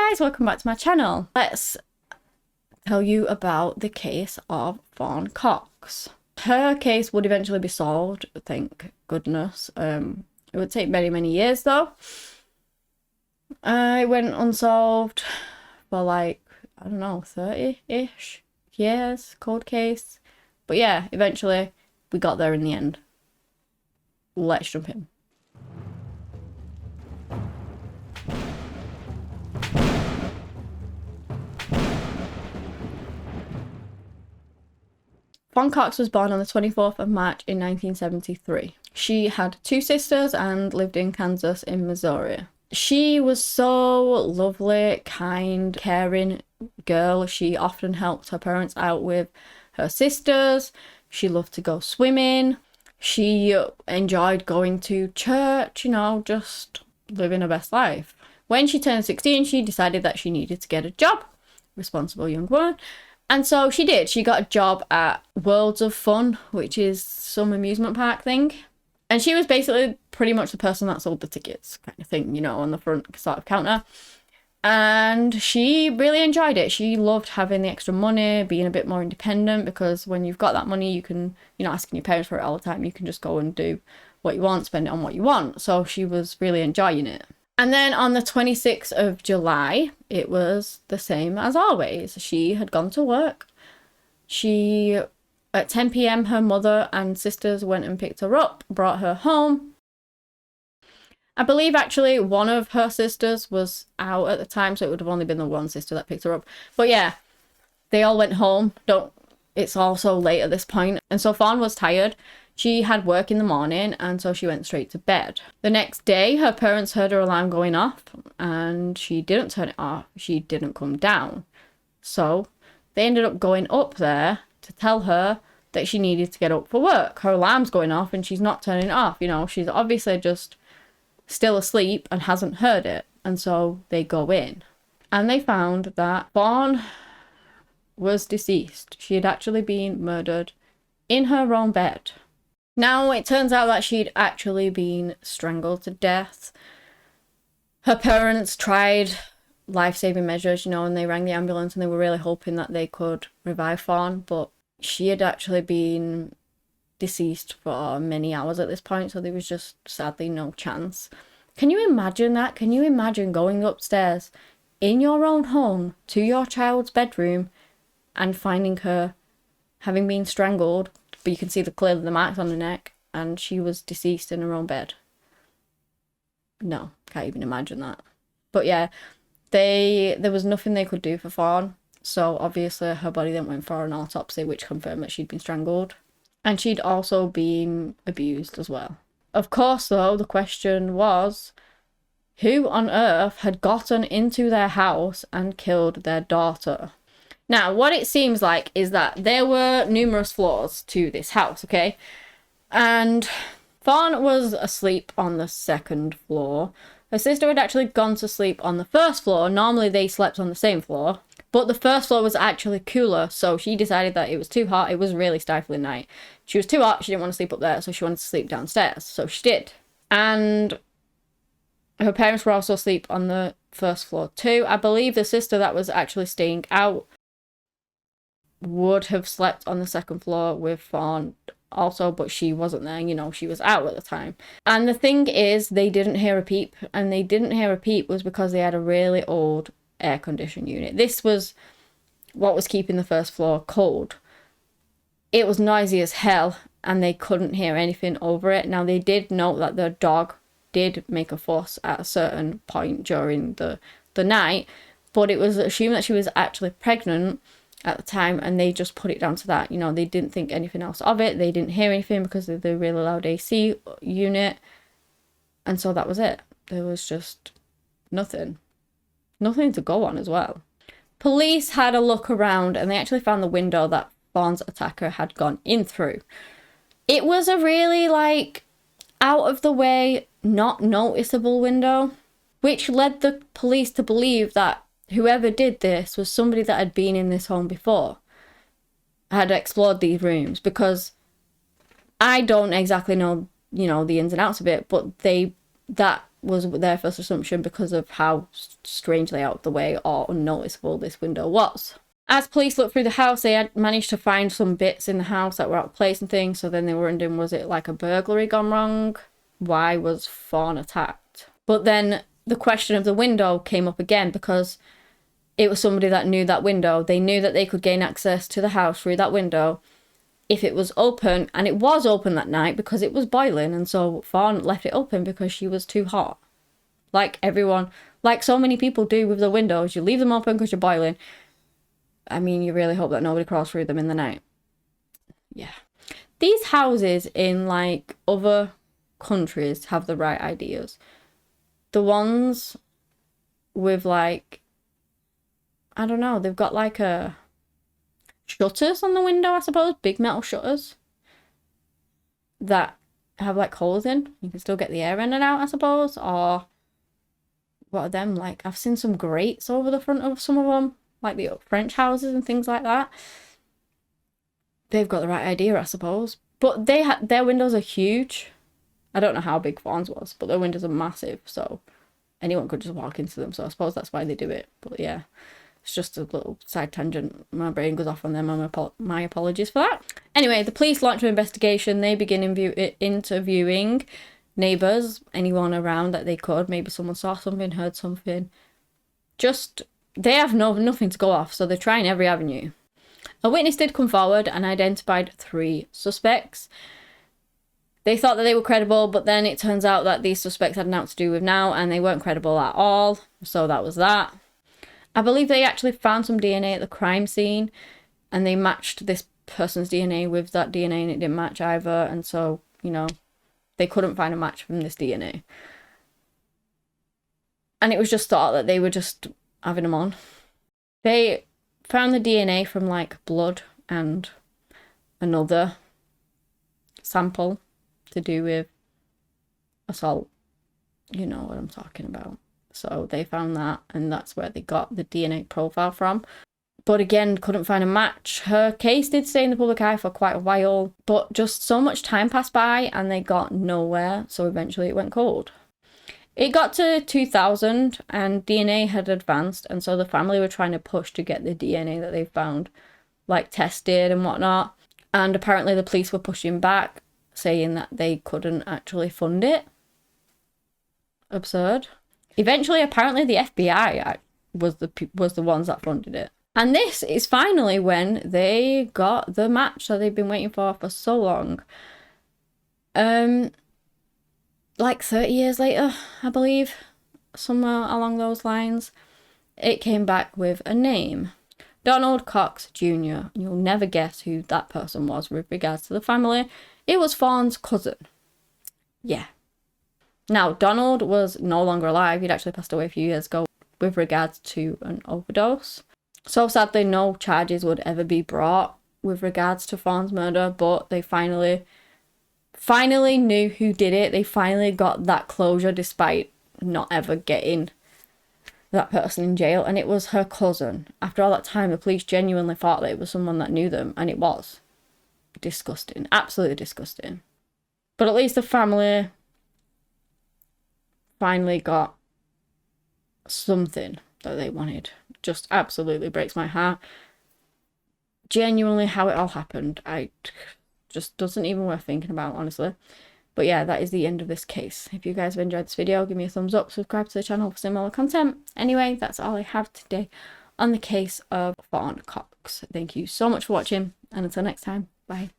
guys, welcome back to my channel. Let's tell you about the case of Fawn Cox. Her case would eventually be solved, thank goodness. It would take many years though. It went unsolved for like, I don't know, 30-ish years, cold case. But yeah, eventually we got there in the end. Let's jump in. Fawn Cox was born on the 24th of March in 1973. She had two sisters and lived in Kansas in Missouri. She was so lovely, kind, caring girl. She often helped her parents out with her sisters. She loved to go swimming. She enjoyed going to church, you know, just living her best life. When she turned 16, she decided that she needed to get a job. Responsible young woman. And so she did. She got a job at Worlds of Fun, which is some amusement park thing. And she was basically pretty much the person that sold the tickets kind of thing, you know, on the front sort of counter. And she really enjoyed it. She loved having the extra money, being a bit more independent, because when you've got that money, you can, you're not asking your parents for it all the time. You can just go and do what you want, spend it on what you want. So she was really enjoying it. And then on the 26th of July, it was the same as always. She had gone to work. At 10 p.m, her mother and sisters went and picked her up, brought her home. I believe actually one of her sisters was out at the time, so it would have only been the one sister that picked her up. But yeah, they all went home. It's also late at this point. And so Fawn was tired. She had work in the morning, and so she went straight to bed. The next day, her parents heard her alarm going off, and she didn't turn it off. She didn't come down. So they ended up going up there to tell her that she needed to get up for work. Her alarm's going off, and she's not turning it off. You know, she's obviously just still asleep and hasn't heard it. And so they go in, and they found that Fawn was deceased. She had actually been murdered in her own bed. Now, it turns out that she'd actually been strangled to death. Her parents tried life-saving measures, you know, and they rang the ambulance, and they were really hoping that they could revive Fawn, but she had actually been deceased for many hours at this point, so there was just sadly no chance. Can you imagine that? Can you imagine going upstairs in your own home to your child's bedroom and finding her having been strangled, but you can see clearly the marks on her neck, and she was deceased in her own bed? No, can't even imagine that. But yeah, there was nothing they could do for Fawn, so obviously her body then went for an autopsy, which confirmed that she'd been strangled. And she'd also been abused as well. Of course, though, the question was, who on earth had gotten into their house and killed their daughter? Now, what it seems like is that there were numerous floors to this house, okay? And Fawn was asleep on the second floor. Her sister had actually gone to sleep on the first floor. Normally they slept on the same floor, but the first floor was actually cooler, so she decided that it was too hot. It was really stifling night. She was too hot, she didn't want to sleep up there, so she wanted to sleep downstairs, so she did. And her parents were also asleep on the first floor too. I believe the sister that was actually staying out would have slept on the second floor with Fawn also, but she wasn't there, you know, she was out at the time. And the thing is, they didn't hear a peep, and they didn't hear a peep was because they had a really old air conditioning unit. This was what was keeping the first floor cold. It was noisy as hell, and they couldn't hear anything over it. Now, they did note that the dog did make a fuss at a certain point during the night, but it was assumed that she was actually pregnant at the time, and they just put it down to that. You know, they didn't think anything else of it. They didn't hear anything because of the really loud AC unit, and so that was it. There was just nothing to go on as well. Police had a look around, and they actually found the window that Fawn's attacker had gone in through. It was a really like out of the way, not noticeable window, which led the police to believe that whoever did this was somebody that had been in this home before, had explored these rooms, because I don't exactly know, you know, the ins and outs of it, but that was their first assumption because of how strangely out of the way or unnoticeable this window was. As police looked through the house, they had managed to find some bits in the house that were out of place and things, so then they were wondering, was it like a burglary gone wrong? Why was Fawn attacked? But then the question of the window came up again because it was somebody that knew that window. They knew that they could gain access to the house through that window if it was open, and it was open that night because it was boiling, and so Fawn left it open because she was too hot. Like everyone, like so many people do with the windows, you leave them open because you're boiling. I mean, you really hope that nobody crawls through them in the night. Yeah. These houses in, like, other countries have the right ideas. The ones with, like, I don't know, they've got, like, shutters on the window, I suppose. Big metal shutters. That have, like, holes in. You can still get the air in and out, I suppose. Or, what are them like? I've seen some grates over the front of some of them. Like the French houses and things like that. They've got the right idea, I suppose. But their windows are huge. I don't know how big Fawn's was, but their windows are massive, so anyone could just walk into them. So I suppose that's why they do it. But yeah, it's just a little side tangent. My brain goes off on them. My apologies for that. Anyway, the police launch an investigation. They begin interviewing neighbours, anyone around that they could. Maybe someone saw something, heard something. They have nothing to go off, so they're trying every avenue. A witness did come forward and identified 3 suspects. They thought that they were credible, but then it turns out that these suspects had nothing to do with now, and they weren't credible at all, so that was that. I believe they actually found some DNA at the crime scene, and they matched this person's DNA with that DNA, and it didn't match either, and so, you know, they couldn't find a match from this DNA. And it was just thought that they were just having them on. They found the DNA from, like, blood and another sample to do with assault. You know what I'm talking about. So they found that, and that's where they got the DNA profile from. But again, couldn't find a match. Her case did stay in the public eye for quite a while, but just so much time passed by and they got nowhere, so eventually it went cold. It got to 2000 and DNA had advanced, and so the family were trying to push to get the DNA that they found, like, tested and whatnot. And apparently the police were pushing back, saying that they couldn't actually fund it. Absurd. Eventually, apparently the FBI was the ones that funded it. And this is finally when they got the match that they've been waiting for so long. Like 30 years later, I believe, somewhere along those lines, it came back with a name. Donald Cox Jr. You'll never guess who that person was with regards to the family. It was Fawn's cousin. Yeah. Now, Donald was no longer alive. He'd actually passed away a few years ago with regards to an overdose. So sadly, no charges would ever be brought with regards to Fawn's murder, but they finally knew who did it. They finally got that closure despite not ever getting that person in jail, and it was her cousin. After all that time, the police genuinely thought that it was someone that knew them, and it was. Disgusting. Absolutely disgusting. But at least the family finally got something that they wanted. Just absolutely breaks my heart. Genuinely, how it all happened, just doesn't even worth thinking about, honestly. But yeah, that is the end of this case. If you guys have enjoyed this video, give me a thumbs up, subscribe to the channel for similar content. Anyway, that's all I have today on the case of Fawn Cox. Thank you so much for watching, and until next time, bye.